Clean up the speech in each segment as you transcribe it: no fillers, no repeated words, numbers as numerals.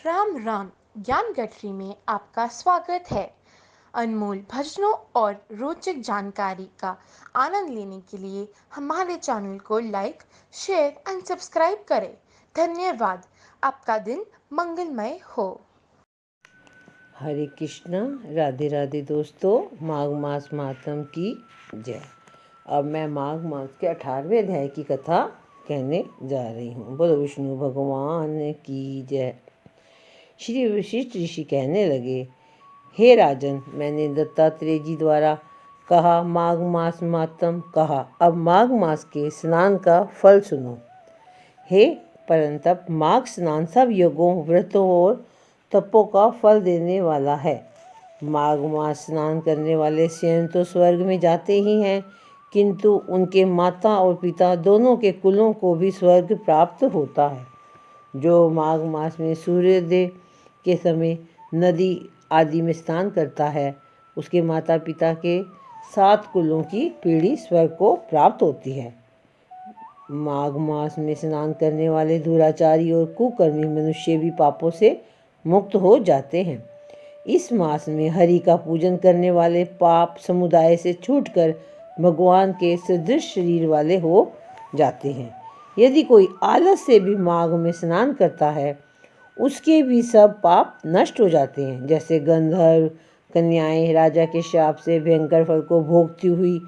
राम राम। ज्ञान गठरी में आपका स्वागत है। अनमोल भजनों और रोचक जानकारी का आनंद लेने के लिए हमारे चैनल को लाइक, शेयर एंड सब्सक्राइब करें। धन्यवाद। आपका दिन मंगलमय हो। हरे कृष्णा, राधे राधे दोस्तों। माघ मास महात्म की जय। अब मैं माघ मास के 18वें अध्याय की कथा कहने जा रही हूँ। बोलो विष्णु भगवान की जय। श्री वशिष्ठ ऋषि कहने लगे, हे राजन, मैंने दत्तात्रेय जी द्वारा कहा माघ मास महात्म कहा, अब माघ मास के स्नान का फल सुनो। हे परंतप, माघ स्नान सब यज्ञों, व्रतों और तपों का फल देने वाला है। माघ मास स्नान करने वाले स्वयं तो स्वर्ग में जाते ही हैं, किंतु उनके माता और पिता दोनों के कुलों को भी स्वर्ग प्राप्त होता है। जो माघ मास में सूर्योदय के समय नदी आदि में स्नान करता है, उसके माता पिता के 7 कुलों की पीढ़ी स्वर्ग को प्राप्त होती है। माघ मास में स्नान करने वाले दुराचारी और कुकर्मी मनुष्य भी पापों से मुक्त हो जाते हैं। इस मास में हरि का पूजन करने वाले पाप समुदाय से छूटकर भगवान के सदृश शरीर वाले हो जाते हैं। यदि कोई आलस से भी माघ में स्नान करता है, उसके भी सब पाप नष्ट हो जाते हैं। जैसे गंधर्व कन्याएं राजा के शाप से भयंकर फल को भोगती हुई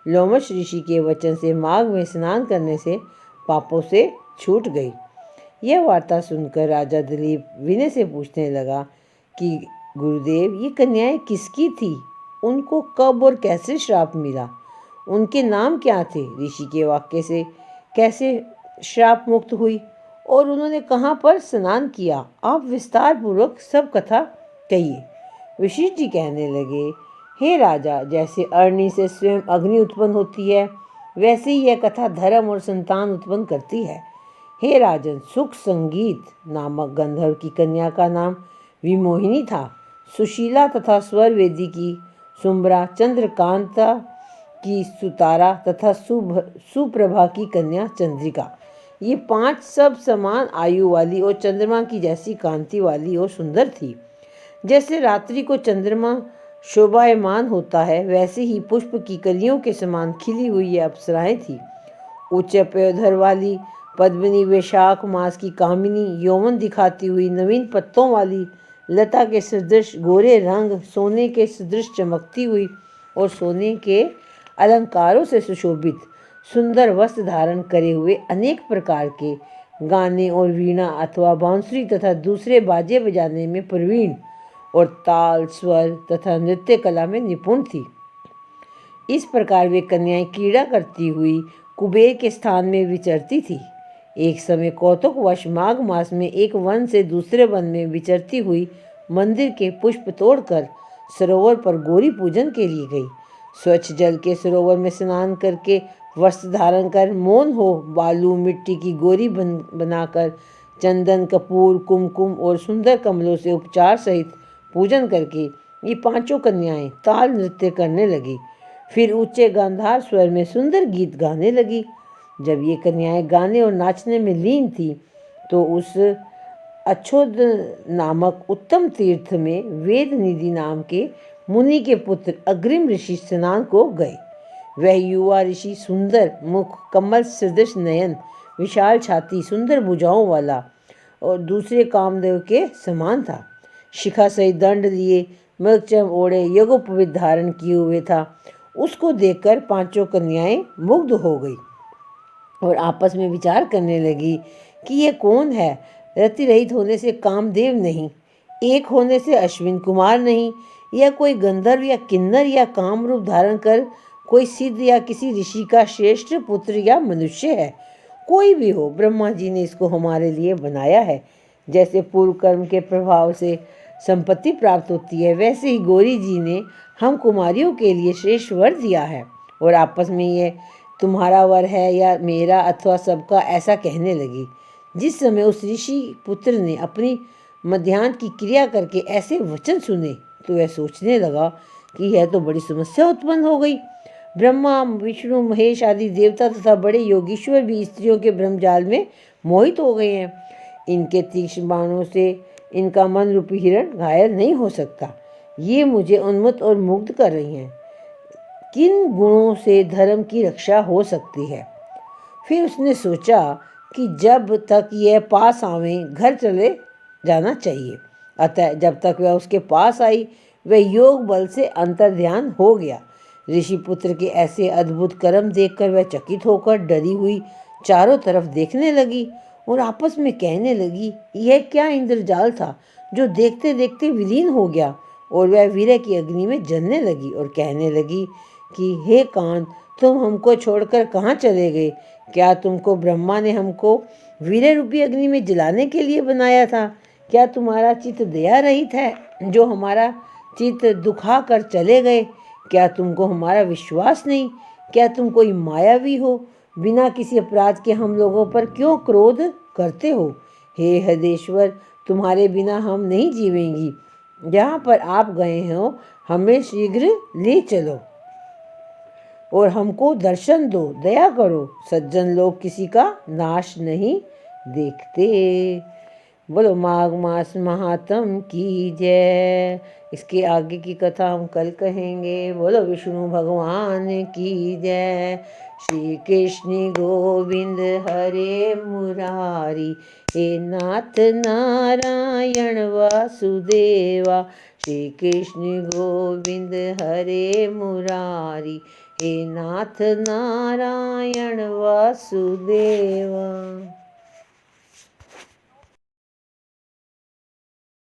लोमश ऋषि के वचन से माघ में स्नान करने से पापों से छूट गई। यह वार्ता सुनकर राजा दिलीप विनय से पूछने लगा कि गुरुदेव, ये कन्याएं किसकी थी? उनको कब और कैसे श्राप मिला? उनके नाम क्या थे? ऋषि के वाक्य से कैसे श्राप मुक्त हुई और उन्होंने कहाँ पर स्नान किया? आप विस्तार पूर्वक सब कथा कहिए। वशिष्ठ जी कहने लगे, हे राजा, जैसे अग्नि से स्वयं अग्नि उत्पन्न होती है, वैसे ही यह कथा धर्म और संतान उत्पन्न करती है। हे राजन, सुख संगीत नामक गंधर्व की कन्या का नाम विमोहिनी था। सुशीला तथा स्वर वेदी की सुम्बरा, चंद्रकांता की सुतारा तथा सुप्रभा की कन्या चंद्रिका, ये 5 सब समान आयु वाली और चंद्रमा की जैसी कांति वाली और सुंदर थी। जैसे रात्रि को चंद्रमा शोभायमान होता है, वैसे ही पुष्प की कलियों के समान खिली हुई ये अप्सराएं थी। उच्च पयोधर वाली पद्मिनी, वैशाख मास की कामिनी, यौवन दिखाती हुई नवीन पत्तों वाली लता के सदृश गोरे रंग, सोने के सदृश चमकती हुई और सोने के अलंकारों से सुशोभित सुंदर वस्त्र धारण करे हुए, अनेक प्रकार के गाने और वीणा अथवा बांसुरी तथा दूसरे बाजे बजाने में प्रवीण और ताल, स्वर तथा नृत्य कला में निपुण थी। इस प्रकार वे कन्याएं क्रीड़ा करती हुई कुबेर के स्थान में विचरती थी। एक समय कौतुकवश माघ मास में एक वन से दूसरे वन में विचरती हुई मंदिर के पुष्प तोड़कर सरोवर पर गौरी पूजन के लिए गई। स्वच्छ जल के सरोवर में स्नान करके वस्त्र धारण कर मौन हो बालू मिट्टी की गौरी बनाकर चंदन, कपूर, कुमकुम और सुंदर कमलों से उपचार सहित पूजन करके ये 5 कन्याएं ताल नृत्य करने लगी। फिर ऊंचे गांधार स्वर में सुंदर गीत गाने लगी। जब ये कन्याएं गाने और नाचने में लीन थी, तो उस अच्छोद नामक उत्तम तीर्थ में वेद निधि नाम के मुनि के पुत्र अग्रिम ऋषि स्नान को गए। वह युवा ऋषि सुंदर मुख, कमल सदृश नयन, विशाल छाती, सुंदर भुजाओं वाला और दूसरे कामदेव के समान था। शिखा सहित दंड लिए, मृगचर्म ओढ़े, यज्ञोपवीत धारण किए हुए था। उसको देखकर 5 कन्याएं मुग्ध हो गई और आपस में विचार करने लगी कि यह कौन है? रति रहित होने से कामदेव नहीं, एक होने से अश्विन कुमार नहीं, यह कोई गंधर्व या किन्नर या काम रूप धारण कर कोई सिद्ध या किसी ऋषि का श्रेष्ठ पुत्र या मनुष्य है। कोई भी हो, ब्रह्मा जी ने इसको हमारे लिए बनाया है। जैसे पूर्व कर्म के प्रभाव से संपत्ति प्राप्त होती है, वैसे ही गौरी जी ने हम कुमारियों के लिए श्रेष्ठ वर दिया है। और आपस में ये तुम्हारा वर है या मेरा अथवा सबका, ऐसा कहने लगी। जिस समय उस ऋषि पुत्र ने अपनी मध्याह्न की क्रिया करके ऐसे वचन सुने, तो वह सोचने लगा कि यह तो बड़ी समस्या उत्पन्न हो गई। ब्रह्मा, विष्णु, महेश आदि देवता तथा बड़े योगीश्वर भी स्त्रियों के ब्रह्मजाल में मोहित हो गए हैं। इनके तीक्ष्ण बाणों से इनका मन रूपी हिरण घायल नहीं हो सकता। ये मुझे उन्मत्त और मुग्ध कर रही हैं। किन गुणों से धर्म की रक्षा हो सकती है? फिर उसने सोचा कि जब तक यह पास आवें घर चले जाना चाहिए। अतः जब तक वह उसके पास आई वह योग बल से अंतर्ध्यान हो गया। ऋषि पुत्र के ऐसे अद्भुत कर्म देखकर वह चकित होकर डरी हुई चारों तरफ देखने लगी और आपस में कहने लगी, यह क्या इंद्रजाल था जो देखते देखते विलीन हो गया। और वह वीर्य की अग्नि में जलने लगी और कहने लगी कि हे कान, तुम हमको छोड़कर कहाँ चले गए? क्या तुमको ब्रह्मा ने हमको वीर्य रूपी अग्नि में जलाने के लिए बनाया था? क्या तुम्हारा चित्त दया रहित है जो हमारा चित्त दुखा कर चले गए? क्या तुमको हमारा विश्वास नहीं? क्या तुम कोई मायावी हो? बिना किसी अपराध के हम लोगों पर क्यों क्रोध करते हो? हे हदेश्वर, तुम्हारे बिना हम नहीं जीवेंगी। जहाँ पर आप गए हो हमें शीघ्र ले चलो और हमको दर्शन दो, दया करो। सज्जन लोग किसी का नाश नहीं देखते। बोलो माघ मास महात्म की जय। इसके आगे की कथा हम कल कहेंगे। बोलो विष्णु भगवान की जय। श्री कृष्ण गोविंद हरे मुरारी, हे नाथ नारायण वासुदेवा। श्री कृष्ण गोविंद हरे मुरारी, हे नाथ नारायण वासुदेवा।